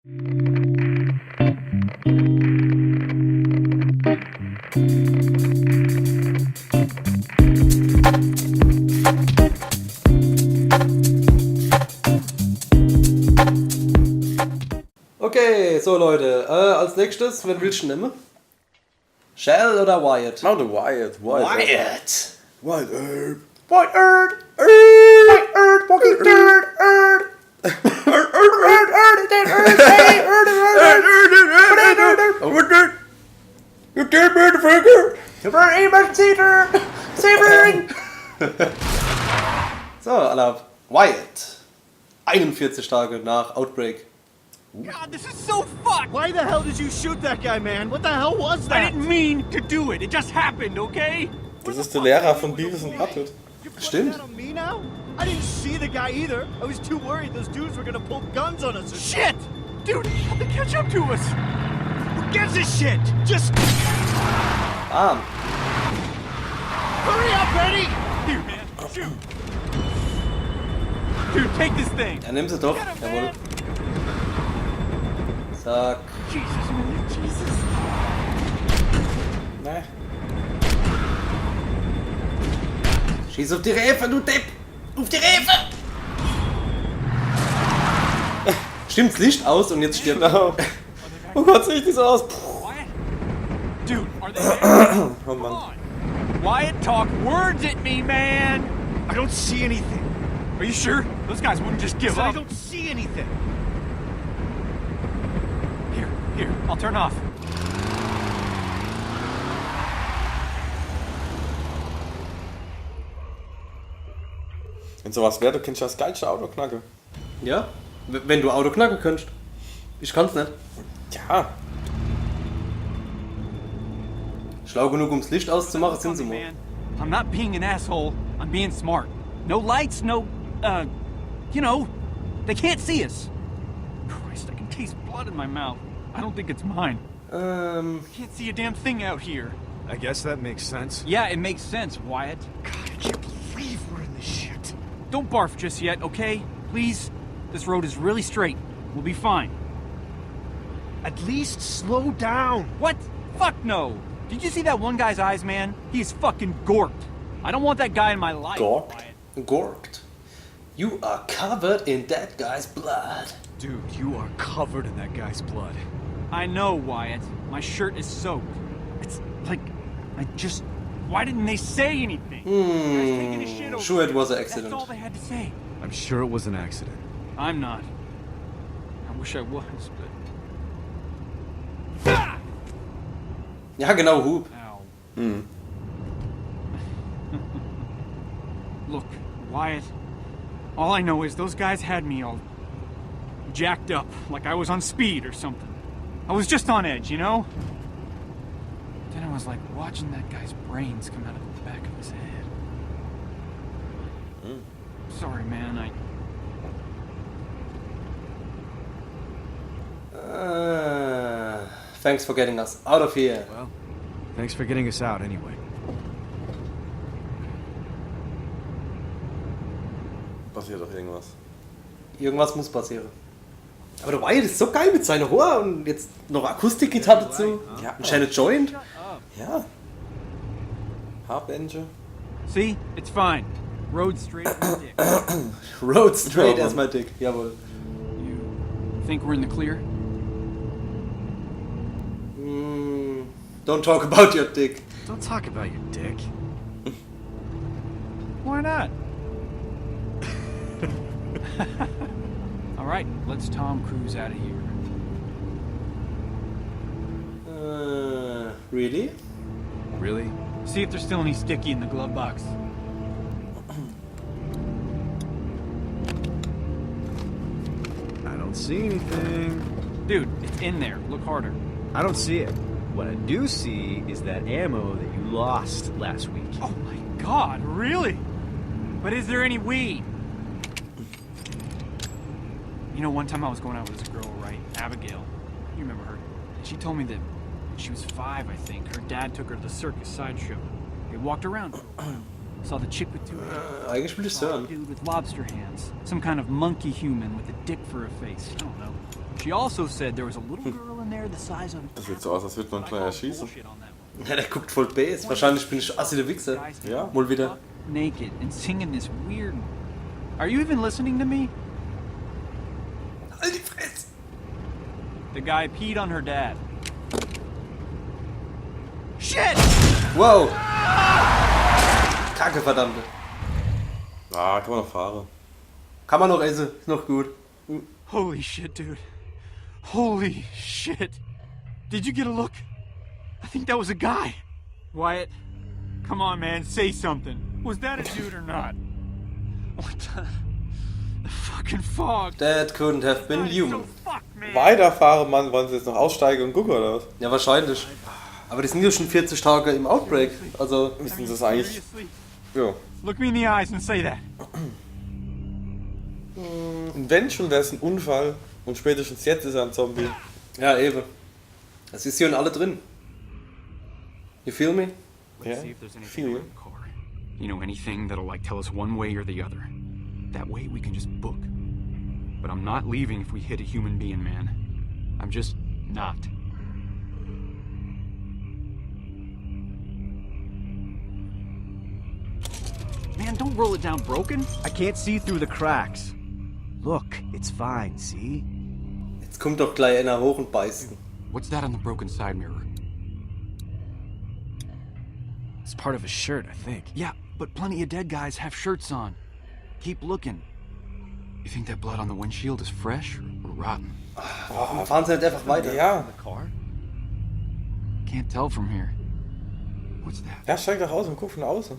Okay, so Leute, als nächstes, wen willst du nehmen? Shell oder Wyatt? Oh, the Wyatt. Wyatt! Wyatt. Wyatt! Walking dirt! You did me the finger! You're emergency! Saving! So, Alter, Wyatt. 41 Tage nach Outbreak. God, this is so fucked! Why the hell did you shoot that guy, man? What the hell was that? I didn't mean to do it. It just happened, okay? Das ist der Lehrer von Beavis and Butthead. You're putting Stimmt. that on me now? I didn't see the guy either. I was too worried those dudes were gonna pull guns on us. Shit! Dude, they catch up to us! Who gives a shit? Just Bam. Hurry up, Eddie! here, man. Shoot! Dude, take this thing! Nimm sie doch. Get him, Jawohl. man! Zack. Jesus, man, Jesus. Ne. Schieß auf die Refe, du Depp! Auf die Refe! Stimmt's Licht aus und jetzt stirbt er. Genau. Oh Gott, sehe ich die so aus. Wyatt? Dude, are they there? Oh Come Mann. on! Wyatt, talk words at me, man! I don't see anything. Are you sure? Those guys wouldn't just give I up. don't see anything. Here, I'll turn off. Wenn sowas wäre, du kennst das geilste Auto knacken. Ja? Wenn du Auto knacken könntest. Ich kann's nicht. Ja. Schlau genug, ums Licht auszumachen, sind sie wohl. Man, I'm not being an asshole. I'm being smart. No lights, no, you know, they can't see us. Christ, I can taste blood in my mouth. I don't think it's mine. Can't see a damn thing out here. I guess that makes sense. Yeah, it makes sense, Wyatt. God, I can't believe we're in this shit. Don't barf just yet, okay? Please? This road is really straight. We'll be fine. At least slow down. What? Fuck no! Did you see that one guy's eyes, man? He is fucking gorked. I don't want that guy in my life. Gorked? Wyatt. Gorked. You are covered in that guy's blood. Dude, you are covered in that guy's blood. I know, Wyatt. My shirt is soaked. It's like, I just... Why didn't they say anything? Guy's taking his shit over Sure it here. was an accident. That's all they had to say. I'm sure it was an accident. I'm not. I wish I was, but... Ja, genau, Hub. Ow. Look, Wyatt, all I know is those guys had me all jacked up, like I was on speed or something. I was just on edge, you know? Then I was like watching that guy's brains come out of the back of his head. Sorry, man, Thanks for getting us out of here. Well, thanks for getting us out anyway. Passiert doch irgendwas. Irgendwas muss passieren. Aber der Wyatt ist so geil mit seiner Rohr und jetzt noch Akustikgitarre dazu. Ja. Ein kleiner Joint. Ja. Haarbändchen. see? It's fine. Road straight up my dick. Road straight Ja, as my dick. Jawohl. You think we're in the clear? Don't talk about your dick. Don't talk about your dick. Why not? All right, let's Tom Cruise out of here. Really? Really? See if there's still any sticky in the glove box. I don't see anything. Dude, it's in there. Look harder. I don't see it. What I do see is that ammo that you lost last week. Oh my god, really? But is there any weed? You know, one time I was going out with this girl, right? Abigail. You remember her? She told me that when she was 5, I think. Her dad took her to the circus sideshow. They walked around. Saw the chick with 2 heads. Eigentlich will ich Saw a hören. dude with lobster hands. Some kind of monkey human with a dick for a face. I don't know. She also said there was a little girl in there the size of... Das sieht so aus, als würde man gleich erschießen. Ja, der guckt voll base. Wahrscheinlich bin ich assi der Wichser. Ja. Mal wieder. Naked and singing this weird... Are you even listening to me? Halt die Fresse! The guy peed on her dad. Shit! Wow! Kacke, verdammte. Ah, kann man noch fahren. Kann man noch essen. Ist noch gut. Holy shit, dude. Holy shit. Did you get a look? I think that was a guy. Wyatt, come on, man, say something. Was that a dude or not? What the fucking fog. That couldn't have been So human. fucked, man. Weiterfahren, Mann. Wollen sie jetzt noch aussteigen und gucken oder was? Ja, wahrscheinlich. Aber die sind ja schon 40 Tage im Outbreak. Also, Müssen sie das eigentlich. Seriously? Jo. Look me in the eyes and say that. Und wenn schon, wäre es ein Unfall. Und spätestens jetzt ist er ein Zombie. ja, eben. Es ist hier und alle drin. You feel me? Ja. See if there's anything Feel in you. the car. You know, anything that'll like tell us one way or the other. That way we can just book. But I'm not leaving if we hit a human being, man. I'm just not. Man, don't roll it down broken. I can't see through the cracks. Look, it's fine, see? Jetzt kommt doch gleich einer hoch und beißt ihn. What's that on the broken side mirror? It's part of a shirt, I think. Yeah, but plenty of dead guys have shirts on. Keep looking. You think that blood on the windshield is fresh or rotten? Warum fahren sie nicht einfach weiter? Ja. The car? Can't tell from here. What's that? Ja, steig doch aus und guck von außen.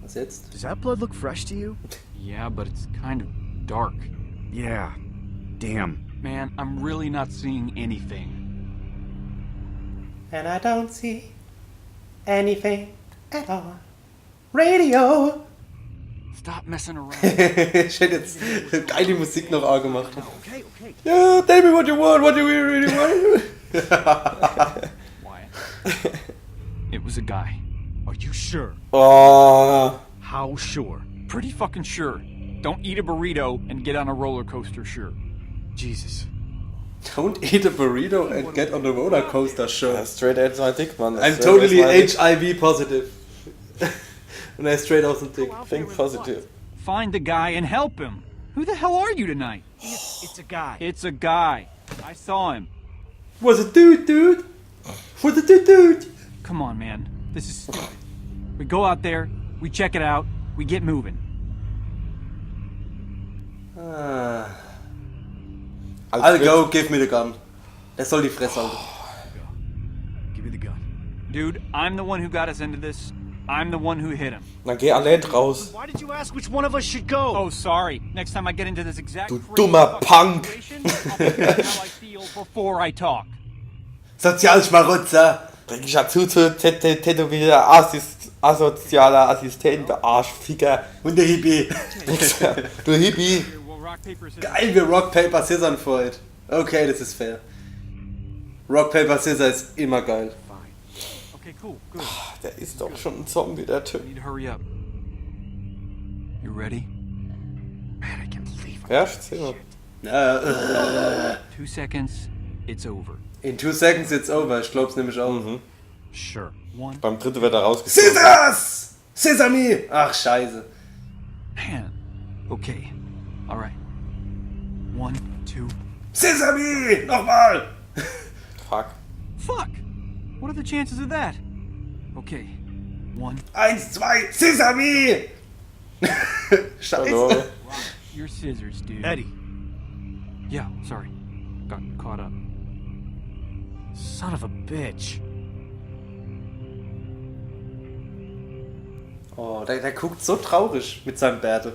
Was jetzt? Does that blood look fresh to you? Yeah, but it's kind of dark. Yeah. Damn. Man, I'm really not seeing anything. And I don't see anything at all. Radio! Stop messing around. Ich hätte jetzt geile Musik noch angemacht. Okay, okay. Ja, tell me what you want, what you really want. Wyatt. It was a guy. Are you sure? Oh. How sure? Pretty fucking sure. Don't eat a burrito and get on a roller coaster, sure. Jesus. Don't eat a burrito and get on the roller coaster show. Ja, straight edge sein Dick, Mann. I'm totally HIV positive. Und er ist straight aus dem Dick. Think positive. Find the guy and help him. Who the hell are you tonight? It's a guy. It's a guy. I saw him. Was a dude? Was a dude? Come on, man. This is stupid. We go out there, we check it out, we get moving. Ah. Als I'll Fritz- go, give me the gun. Er soll die Fresse halten. Give me the gun. Dude, I'm the one who got us into this. I'm the one who hit him. Dann geh allein raus. Why did you ask which one of us should go? Oh, sorry. Next time I get into this exact Du crazy dummer fucking Punk. situation, I'll tell you how I feel before I talk. Sozialschmarotzer. Bring ich ja zu tätowierter asozialer Assistent, Arschficker. Und der Hippie. Du Hippie. Here, we'll rock, paper, scissors. Geil, wir Rock, Paper, Scissors for it. Okay, das ist fair. Rock, Paper, Scissors ist immer geil. Okay, cool, good. Der ist doch schon ein Zombie, der Typ. We need to hurry up. You ready? Man, I can't believe it. Ja, erzähl mal. 2 seconds, it's over. In 2 seconds it's over. Ich glaub's nämlich auch. Sure. 1, Beim dritten wird er rausgezogen. Scissors! Sesame! Ach, scheiße. man. Okay. All right. 1, 2. Sesame! Nochmal! Fuck. Fuck! What are the chances of that? Okay. 1. 1, 2, Sesame! Scheiße. Verloren. Your scissors, dude. Eddie. Yeah, sorry. Got caught up. Son of a bitch. Oh, der guckt so traurig mit seinem Bärte.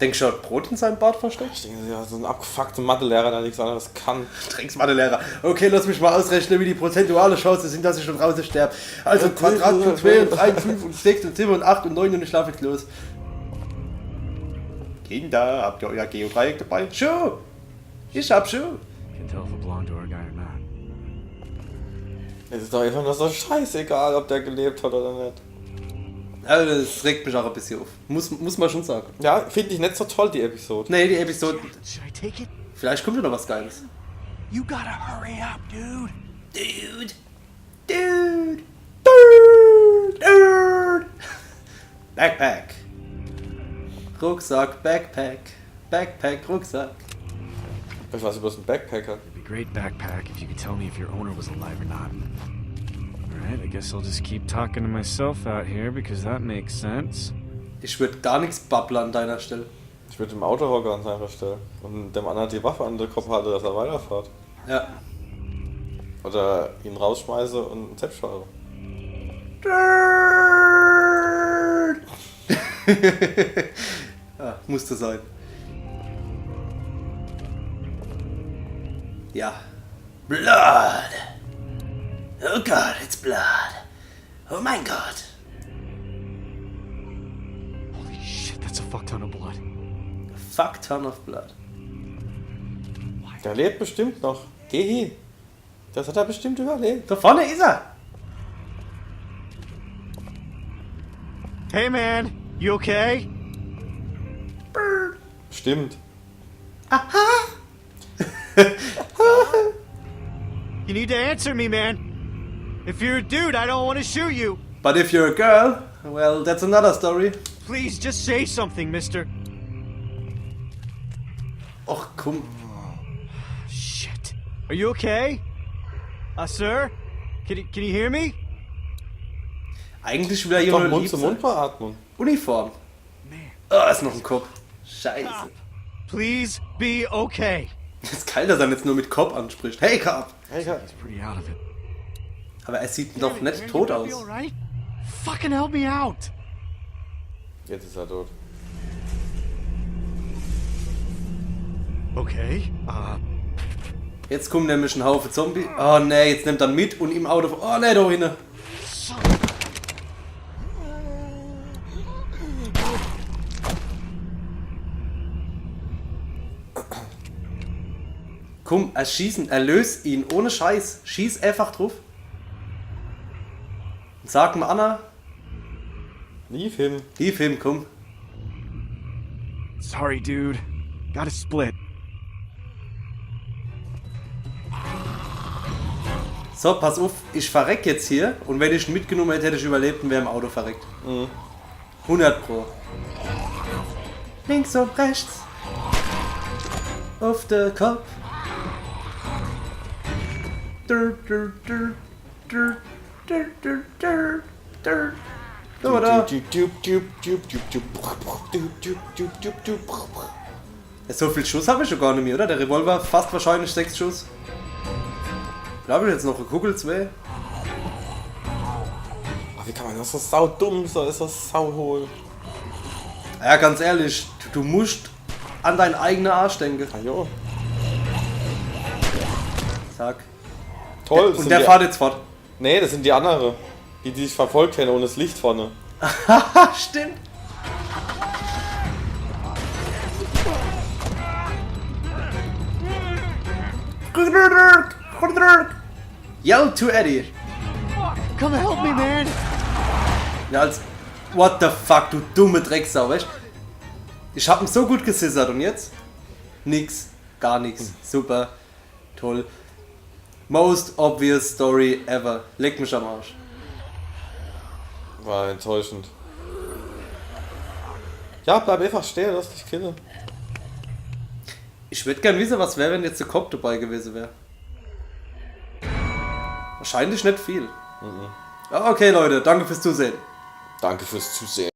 Denkst du, er hat Brot in seinem Bart versteckt? Ich denke, ja, so ein abgefuckter Mathelehrer, der nichts anderes kann. Drecksmathelehrer. Okay, lass mich mal ausrechnen, wie die prozentuale Chance sind, dass ich schon draußen sterbe. Also Quadrat von 2 und 3 und 5 und 6 und 7 und 8 und 9 und ich schlafe jetzt los. Kinder, habt ihr euer Geodreieck dabei? Sure. Ich hab schon. Can't tell if it belonged to our guy or not. Es ist doch einfach nur so scheißegal, ob der gelebt hat oder nicht. Ja, das regt mich auch ein bisschen auf. Muss man schon sagen. Ja, finde ich nicht so toll, die Episode. Nee, die Episode. Should I take it? Vielleicht kommt ja noch was Geiles. You gotta hurry up, dude. Dude. Backpack. Rucksack, Backpack. Backpack, Rucksack. Ich weiß über so einen Backpacker. It'd be a great backpack if you could tell me if your owner was alive or not. Alright, I guess I'll just keep talking to myself out here because that makes sense. Ich würde gar nichts babbeln an deiner Stelle. Ich würde im Auto hocken an seiner Stelle. Und dem anderen die Waffe an den Kopf halte, dass er weiterfährt. Ja. Oder ihn rausschmeiße und selbst fahre. Ja, musste sein. Ja. Blood. Oh Gott, it's blood. Oh mein Gott. Holy shit, that's a fuck ton of blood. Fuck ton of blood. Der lebt bestimmt noch. Geh hin. Das hat er bestimmt überlebt. Da vorne ist er. Hey man, you okay? Stimmt. You need to answer me, man. If you're a dude, I don't want to shoot you. But if you're a girl, well, that's another story. Please just say something, mister. Och, komm. Shit. Are you okay? Sir? Can you hear me? Eigentlich will er hier Doch nur lieb Mund-zu-Mund-Beatmung. sein. Uniform. Oh, ist noch ein Kopf. Scheiße. Please be okay. Das ist geil, dass er jetzt nur mit Cop anspricht. Hey, Cop. Hey, He's pretty out of it. Aber er sieht noch nicht tot aus. You alright? Fucking help me out. jetzt ist er tot. Okay. Jetzt kommt nämlich ein Haufen Zombie. Oh ne, jetzt nimmt er mit und im Auto. Oh ne, da hinten. Komm, erschießen, erlös ihn, ohne Scheiß. Schieß einfach drauf. Sag mal Anna. Lief hin. Hilf ihm, komm. Sorry, dude. Gotta split. So, pass auf, ich verreck jetzt hier und wenn ich ihn mitgenommen hätte, hätte ich überlebt und wäre im Auto verreckt. 100 Pro. Links und rechts. Auf der Kopf. Da. So viel Schuss habe ich schon gar nicht mehr, oder? Der Revolver fast wahrscheinlich 6 Schuss. Da habe ich jetzt noch eine Kugel 2. Wie kann man das so saudumm, so ist das sauhohl. Ja, ganz ehrlich, du musst an deinen eigenen Arsch denken. Ah jo. Zack. Toll. Und der fährt jetzt fort. Nee, das sind die anderen. Die sich verfolgt haben ohne das Licht vorne. Haha, stimmt. Yell to Eddie. Come help me, man. Ja, als. What the fuck, du dumme Drecksau, weißt? Ich hab ihn so gut gesissert und jetzt? Nix. Gar nix. Super. Toll. Most obvious story ever. Leck mich am Arsch. War enttäuschend. Ja, bleib einfach stehen, lass dich killen. Ich würde gern wissen, was wäre, wenn jetzt der Cop dabei gewesen wäre. Wahrscheinlich nicht viel. Ja, okay, Leute, danke fürs Zusehen. Danke fürs Zusehen.